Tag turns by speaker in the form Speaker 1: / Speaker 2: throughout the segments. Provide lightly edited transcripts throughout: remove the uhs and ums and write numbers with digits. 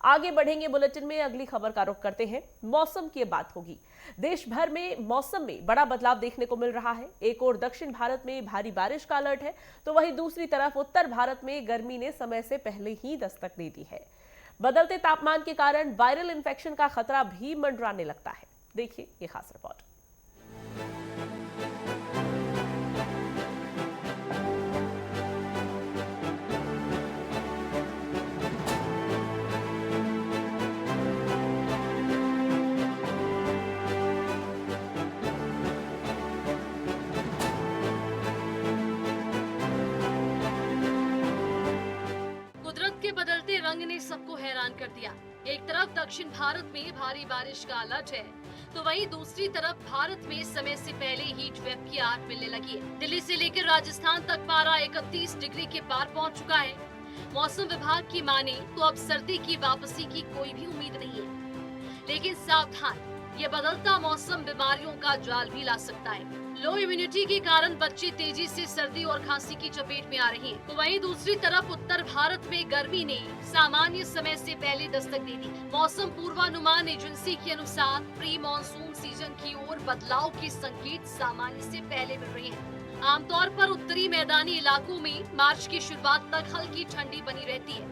Speaker 1: आगे बढ़ेंगे बुलेटिन में। अगली खबर का रुख करते हैं। मौसम की बात होगी। देश भर में मौसम में बड़ा बदलाव देखने को मिल रहा है। एक ओर दक्षिण भारत में भारी बारिश का अलर्ट है, तो वहीं दूसरी तरफ उत्तर भारत में गर्मी ने समय से पहले ही दस्तक दे दी है। बदलते तापमान के कारण वायरल इन्फेक्शन का खतरा भी मंडराने लगता है। देखिए ये खास रिपोर्ट।
Speaker 2: कुदरत के बदलते रंग ने सबको हैरान कर दिया। एक तरफ दक्षिण भारत में भारी बारिश का अलर्ट है, तो वहीं दूसरी तरफ भारत में समय से पहले हीट वेव की आग मिलने लगी है। दिल्ली से लेकर राजस्थान तक पारा 31 डिग्री के पार पहुंच चुका है। मौसम विभाग की माने तो अब सर्दी की वापसी की कोई भी उम्मीद नहीं है। लेकिन सावधान, ये बदलता मौसम बीमारियों का जाल भी ला सकता है। लो इम्यूनिटी के कारण बच्चे तेजी से सर्दी और खांसी की चपेट में आ रहे हैं, तो वहीं दूसरी तरफ उत्तर भारत में गर्मी ने सामान्य समय से पहले दस्तक दे दी। मौसम पूर्वानुमान एजेंसी के अनुसार प्री मानसून सीजन की ओर बदलाव के संकेत सामान्य से पहले मिल रहे हैं। आमतौर पर उत्तरी मैदानी इलाकों में मार्च की शुरुआत तक हल्की ठंडी बनी रहती है,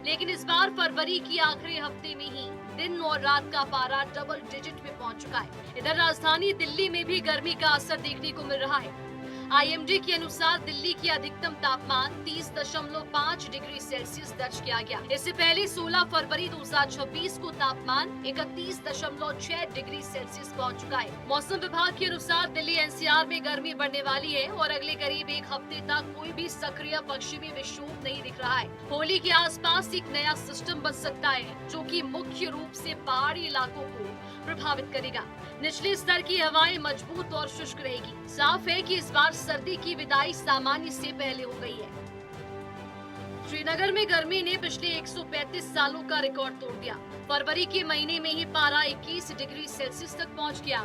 Speaker 2: लेकिन इस बार फरवरी की आखिरी हफ्ते में ही दिन और रात का पारा डबल डिजिट में पहुंच चुका है। इधर राजधानी दिल्ली में भी गर्मी का असर देखने को मिल रहा है। आईएमडी के अनुसार दिल्ली की अधिकतम तापमान 30.5 डिग्री सेल्सियस दर्ज किया गया। इससे पहले 16 फरवरी 2026 को तापमान 31.6 डिग्री सेल्सियस पहुंच चुका है। मौसम विभाग के अनुसार दिल्ली एनसीआर में गर्मी बढ़ने वाली है और अगले करीब एक हफ्ते तक कोई भी सक्रिय पश्चिमी विक्षोभ नहीं दिख रहा है। होली के आसपास एक नया सिस्टम बन सकता है, जो कि मुख्य रूप से पहाड़ी इलाकों को प्रभावित करेगा। निचले स्तर की हवाएं मजबूत और शुष्क रहेगी। साफ है कि इस बार सर्दी की विदाई सामान्य से पहले हो गई है। श्रीनगर में गर्मी ने पिछले 135 सालों का रिकॉर्ड तोड़ दिया। फरवरी के महीने में ही पारा 21 डिग्री सेल्सियस तक पहुंच गया,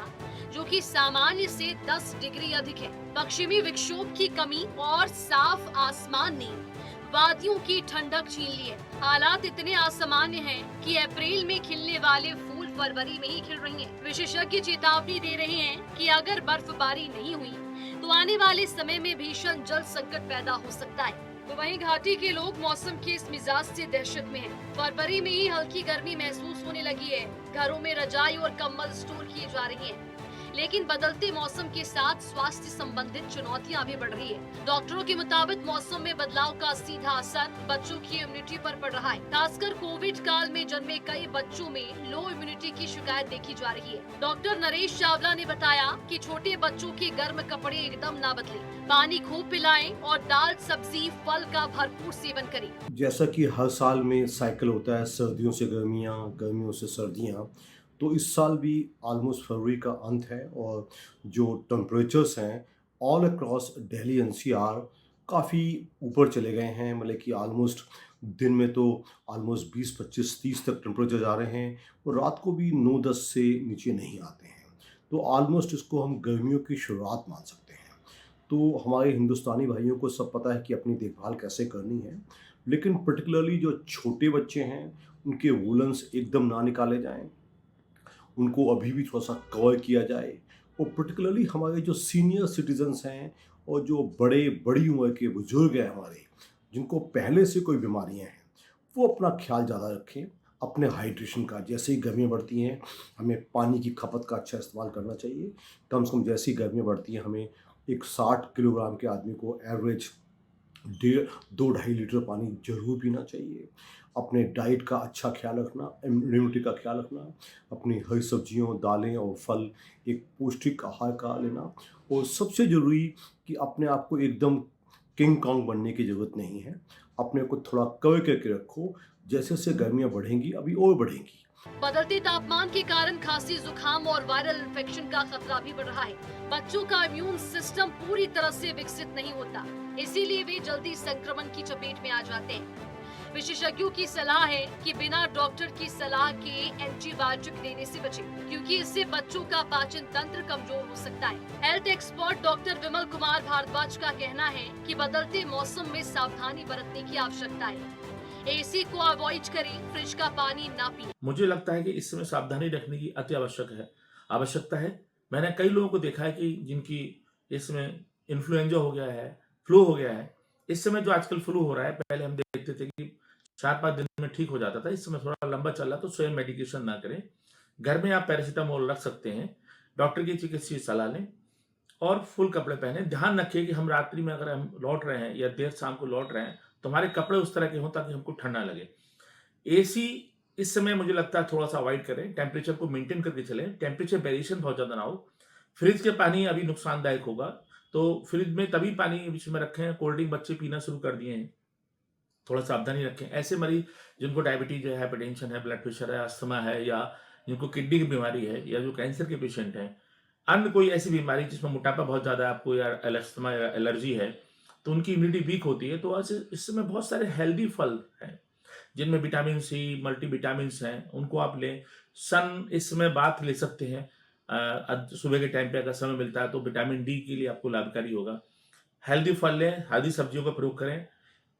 Speaker 2: जो कि सामान्य से 10 डिग्री अधिक है। पश्चिमी विक्षोभ की कमी और साफ आसमान ने वादियों की ठंडक छीन ली है। हालात इतने असामान्य हैं कि अप्रैल में खिलने वाले फूल फरवरी में ही खिल रही हैं। विशेषज्ञ चेतावनी दे रहे हैं कि अगर बर्फबारी नहीं हुई तो आने वाले समय में भीषण जल संकट पैदा हो सकता है। तो वहीं घाटी के लोग मौसम के इस मिजाज से दहशत में हैं। फरवरी में ही हल्की गर्मी महसूस होने लगी है। घरों में रजाई और कंबल स्टोर किए जा रहे हैं, लेकिन बदलते मौसम के साथ स्वास्थ्य संबंधित चुनौतियां भी बढ़ रही है। डॉक्टरों के मुताबिक मौसम में बदलाव का सीधा असर बच्चों की इम्यूनिटी पर पड़ रहा है। खासकर कोविड काल में जन्मे कई बच्चों में लो इम्यूनिटी की शिकायत देखी जा रही है। डॉक्टर नरेश चावला ने बताया कि छोटे बच्चों के गर्म कपड़े एकदम ना बदले, पानी खूब पिलाएं और दाल सब्जी फल का भरपूर सेवन करें।
Speaker 3: जैसा कि हर साल में साइकिल होता है, सर्दियों से गर्मियाँ, गर्मियों से सर्दियाँ, तो इस साल भी ऑलमोस्ट फरवरी का अंत है और जो टेम्परेचर्स हैं ऑल अक्रॉस दिल्ली एनसीआर काफ़ी ऊपर चले गए हैं। मतलब कि ऑलमोस्ट दिन में तो ऑलमोस्ट 20, 25, 30 तक टेम्परेचर जा रहे हैं और रात को भी 9-10 से नीचे नहीं आते हैं। तो ऑलमोस्ट इसको हम गर्मियों की शुरुआत मान सकते हैं। तो हमारे हिंदुस्तानी भाइयों को सब पता है कि अपनी देखभाल कैसे करनी है, लेकिन पर्टिकुलरली जो छोटे बच्चे हैं उनके वूलन्स एकदम ना निकाले जाएं, उनको अभी भी थोड़ा सा कवर किया जाए। और पर्टिकुलरली हमारे जो सीनियर सिटीजन्स हैं और जो बड़ी उम्र के बुजुर्ग हैं हमारे, जिनको पहले से कोई बीमारियां हैं, वो अपना ख्याल ज़्यादा रखें। अपने हाइड्रेशन का, जैसे ही गर्मियाँ बढ़ती हैं हमें पानी की खपत का अच्छा इस्तेमाल करना चाहिए। कम से कम जैसी गर्मियाँ बढ़ती हैं हमें एक 60 किलोग्राम के आदमी को एवरेज 2-2.5 लीटर पानी जरूर पीना चाहिए। अपने डाइट का अच्छा ख्याल रखना, इम्यूनिटी का ख्याल रखना, अपनी हरी सब्जियों, दालें और फल, एक पौष्टिक आहार का लेना। और सबसे ज़रूरी कि अपने आप को एकदम किंग कॉन्ग बनने की ज़रूरत नहीं है। अपने को थोड़ा कवर करके रखो। जैसे जैसे गर्मियाँ बढ़ेंगी अभी और बढ़ेंगी।
Speaker 2: बदलते तापमान के कारण खांसी, जुकाम और वायरल इन्फेक्शन का खतरा भी बढ़ रहा है। बच्चों का इम्यून सिस्टम पूरी तरह से विकसित नहीं होता, इसीलिए वे जल्दी संक्रमण की चपेट में आ जाते हैं। विशेषज्ञों की सलाह है कि बिना डॉक्टर की सलाह के एंटीबायोटिक देने से बचें, क्योंकि इससे बच्चों का पाचन तंत्र कमजोर हो सकता है। Health expert doctor Vimal Kumar Bhardwaj का कहना है कि बदलते मौसम में सावधानी बरतने की आवश्यकता है। एसी को अवॉइड करें, फ्रिज का पानी ना पिए।
Speaker 4: मुझे लगता है कि इस समय सावधानी रखने की अति आवश्यकता है। मैंने कई लोगों को देखा है कि जिनकी इस समय इन्फ्लुएंजा हो गया है, फ्लू हो गया है। इस समय जो आजकल फ्लू हो रहा है, पहले हम देखते थे कि 4-5 दिन में ठीक हो जाता था। इस समय थोड़ा लंबा चल रहा है, तो स्वयं मेडिकेशन ना करें। घर में आप पैरासिटामोल रख सकते हैं, डॉक्टर की चिकित्सकीय सलाह लें और फुल कपड़े पहनें। ध्यान रखिए कि हम रात्रि में अगर हम लौट रहे हैं या देर शाम को लौट रहे हैं, तो हमारे कपड़े उस तरह के हों ताकि हमको ठंड ना लगे। एसी इस समय मुझे लगता है थोड़ा-सा अवॉइड करें, टेम्परेचर को मेंटेन करके चलें, टेम्परेचर वेरिएशन बहुत ज़्यादा ना हो। फ्रिज के पानी अभी नुकसानदायक होगा, तो फ्रिज में तभी पानी बीच में रखें, कोल्ड ड्रिंक बच्चे पीना शुरू कर दिए हैं, थोड़ा सावधानी रखें। ऐसे मरीज जिनको डायबिटीज है, हाइपरटेंशन है, ब्लड प्रेशर है, अस्थमा है या जिनको किडनी की बीमारी है या जो कैंसर के पेशेंट हैं, अन्य कोई ऐसी बीमारी जिसमें मोटापा बहुत ज़्यादा है आपको या अस्थमा या एलर्जी है, तो उनकी इम्यूनिटी वीक होती है, तो आज इस समय बहुत सारे हेल्दी फल हैं, जिनमें विटामिन सी, मल्टीविटामिन्स हैं, उनको आप लें। इस समय बात ले सकते हैं। सुबह के टाइम पे अगर समय मिलता है तो विटामिन डी के लिए आपको लाभकारी होगा। हेल्दी फल लें, हरी सब्जियों का प्रयोग करें।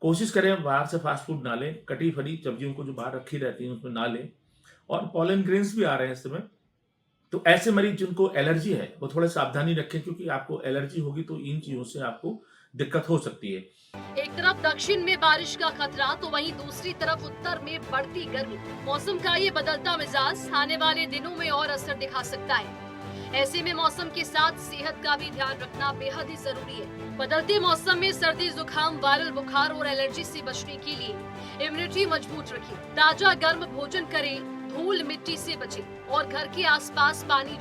Speaker 4: कोशिश करें बाहर से फास्ट फूड ना लें, कटी-फटी सब्जियों को जो बाहर रखी रहती हैं उसमें ना लें और पॉलन ग्रेन्स भी आ रहे हैं इस समय। तो ऐसे मरीज जिनको एलर्जी है, वो थोड़ा सावधानी रखें क्योंकि आपको एलर्जी होगी तो इन चीज़ों से आपको दिक्कत हो सकती है।
Speaker 2: एक तरफ दक्षिण में बारिश का खतरा तो वहीं दूसरी तरफ उत्तर में बढ़ती गर्मी। मौसम का ये बदलता मिजाज आने वाले दिनों में और असर दिखा सकता है। ऐसे में मौसम के साथ सेहत का भी ध्यान रखना बेहद ही जरूरी है। बदलते मौसम में सर्दी, जुकाम, वायरल बुखार और एलर्जी से बचने के लिए इम्यूनिटी मजबूत रखिए। ताजा गर्म भोजन करें, धूल मिट्टी से बचें और घर के आसपास पानी